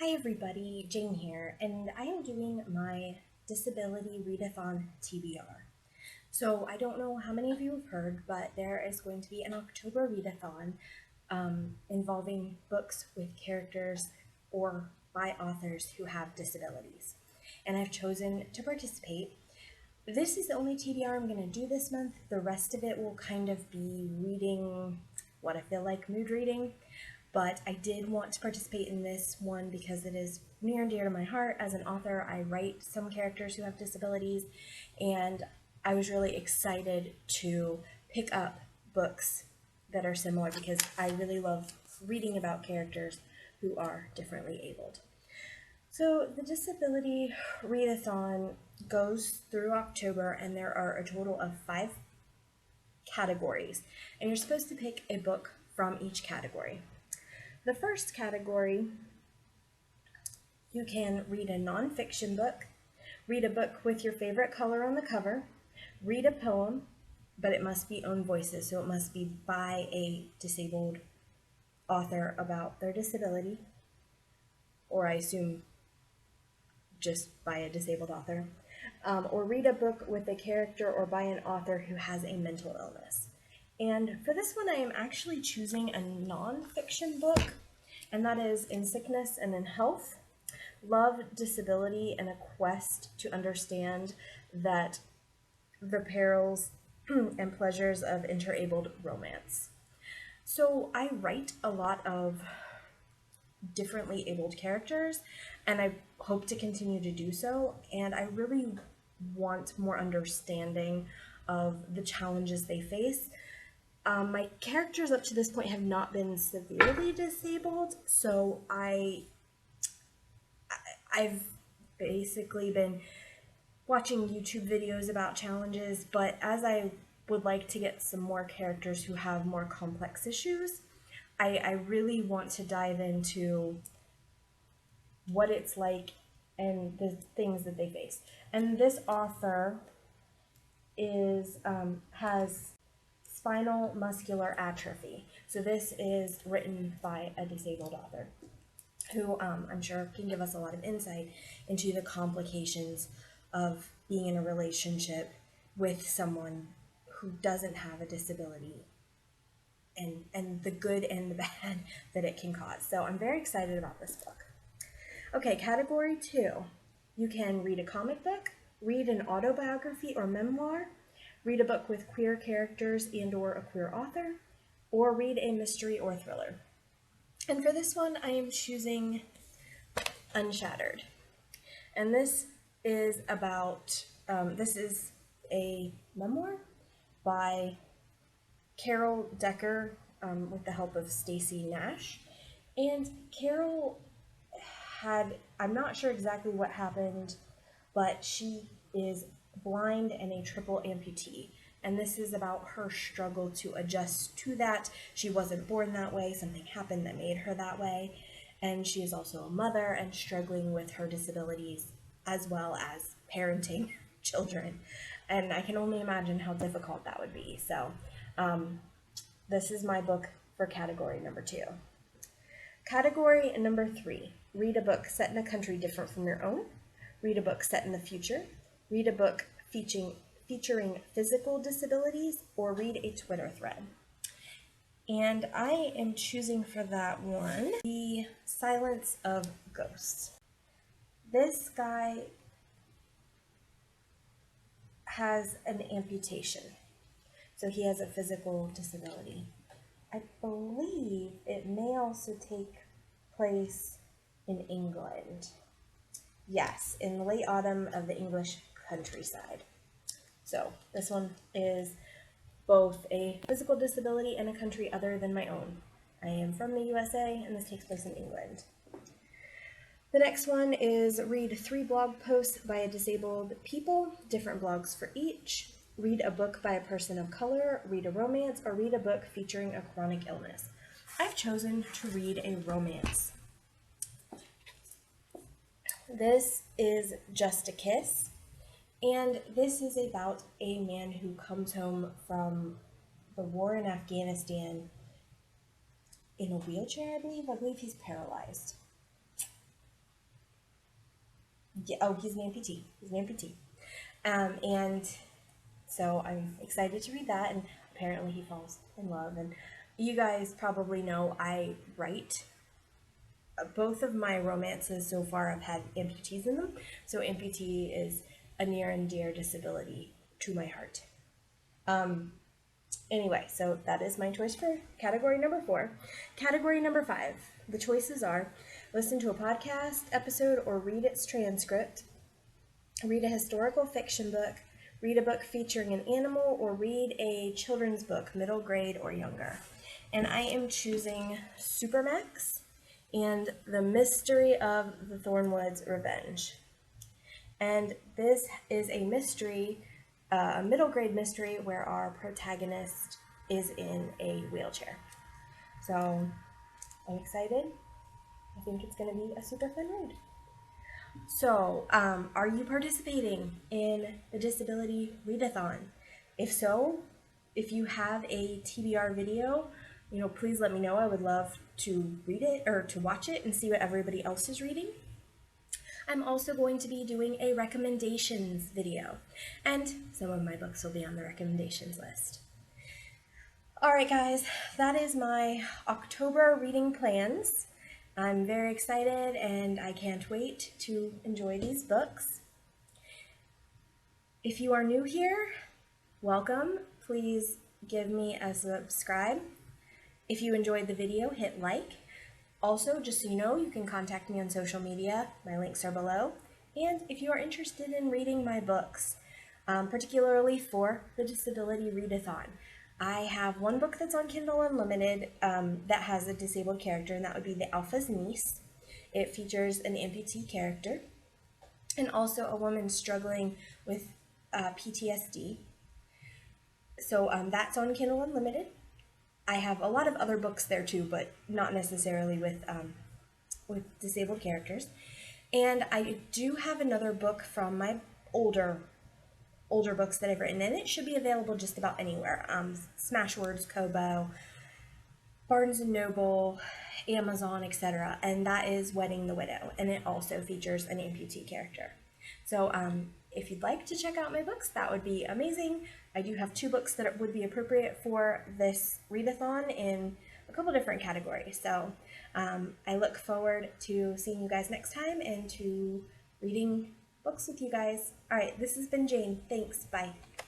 Hi everybody, Jane here, and I am doing my Disability Readathon TBR. So I don't know how many of you have heard, but there is going to be an October Readathon involving books with characters or by authors who have disabilities. And I've chosen to participate. This is the only TBR I'm going to do this month. The rest of it will kind of be reading what I feel like, mood reading. But I did want to participate in this one because it is near and dear to my heart. As an author, I write some characters who have disabilities, and I was really excited to pick up books that are similar because I really love reading about characters who are differently abled. So the Disability Readathon goes through October, and there are a total of 5 categories, and you're supposed to pick a book from each category. The first category, you can read a nonfiction book, read a book with your favorite color on the cover, read a poem, but it must be own voices, so it must be by a disabled author about their disability, or I assume just by a disabled author, or read a book with a character or by an author who has a mental illness. And for this one, I am actually choosing a nonfiction book, and that is In Sickness and in Health, Love, Disability, and a Quest to Understand that the Perils and Pleasures of Interabled Romance. So I write a lot of differently abled characters, and I hope to continue to do so, and I really want more understanding of the challenges they face. My characters up to this point have not been severely disabled, so I've basically been watching YouTube videos about challenges, but as I would like to get some more characters who have more complex issues, I really want to dive into what it's like and the things that they face. And this author has spinal muscular atrophy. So this is written by a disabled author who I'm sure can give us a lot of insight into the complications of being in a relationship with someone who doesn't have a disability and the good and the bad that it can cause. So I'm very excited about this book. Okay, category 2. You can read a comic book, read an autobiography or memoir, read a book with queer characters and or a queer author, or read a mystery or thriller. And for this one, I am choosing Unshattered. And this is about, this is a memoir by Carol Decker with the help of Stacey Nash. And Carol I'm not sure exactly what happened, but she is blind and a triple amputee. And this is about her struggle to adjust to that. She wasn't born that way. Something happened that made her that way. And she is also a mother and struggling with her disabilities as well as parenting children. And I can only imagine how difficult that would be. So this is my book for category number 2. Category number 3, read a book set in a country different from your own, read a book set in the future, read a book featuring physical disabilities, or read a Twitter thread. And I am choosing for that one The Silence of Ghosts. This guy has an amputation, so he has a physical disability. I believe it may also take place in England. Yes, in the late autumn of the English countryside. So this one is both a physical disability and a country other than my own. I am from the USA, and this takes place in England. The next one is read 3 blog posts by a disabled people, different blogs for each. Read a book by a person of color, read a romance, or read a book featuring a chronic illness. I've chosen to read a romance. This is Just a Kiss, and this is about a man who comes home from the war in Afghanistan in a wheelchair, I believe. I believe he's paralyzed. Yeah, oh, he's an amputee. He's an amputee. And so I'm excited to read that, and apparently he falls in love. And you guys probably know I write. Both of my romances so far have had amputees in them, so amputee is a near and dear disability to my heart. Anyway, so that is my choice for category number 4. Category number 5, the choices are listen to a podcast episode or read its transcript, read a historical fiction book, read a book featuring an animal, or read a children's book, middle grade or younger. And I am choosing Supermax and The Mystery of the Thornwood's Revenge. And this is a mystery, a middle grade mystery where our protagonist is in a wheelchair. So I'm excited. I think it's going to be a super fun read. So, are you participating in the Disability Readathon? If so, if you have a TBR video, please let me know. I would love to read it or to watch it and see what everybody else is reading. I'm also going to be doing a recommendations video, and some of my books will be on the recommendations list. All right, guys, that is my October reading plans. I'm very excited and I can't wait to enjoy these books. If you are new here, welcome. Please give me a subscribe. If you enjoyed the video, hit like. Also, just so you know, you can contact me on social media. My links are below. And if you are interested in reading my books, particularly for the Disability Readathon, I have one book that's on Kindle Unlimited that has a disabled character, and that would be The Alpha's Niece. It features an amputee character and also a woman struggling with PTSD. So that's on Kindle Unlimited. I have a lot of other books there too, but not necessarily with disabled characters. And I do have another book from my older books that I've written, and it should be available just about anywhere. Smashwords, Kobo, Barnes & Noble, Amazon, etc. And that is Wedding the Widow, and it also features an amputee character. So if you'd like to check out my books, that would be amazing. I do have 2 books that would be appropriate for this readathon in a couple different categories. So I look forward to seeing you guys next time and to reading books with you guys. All right, this has been Jane. Thanks. Bye.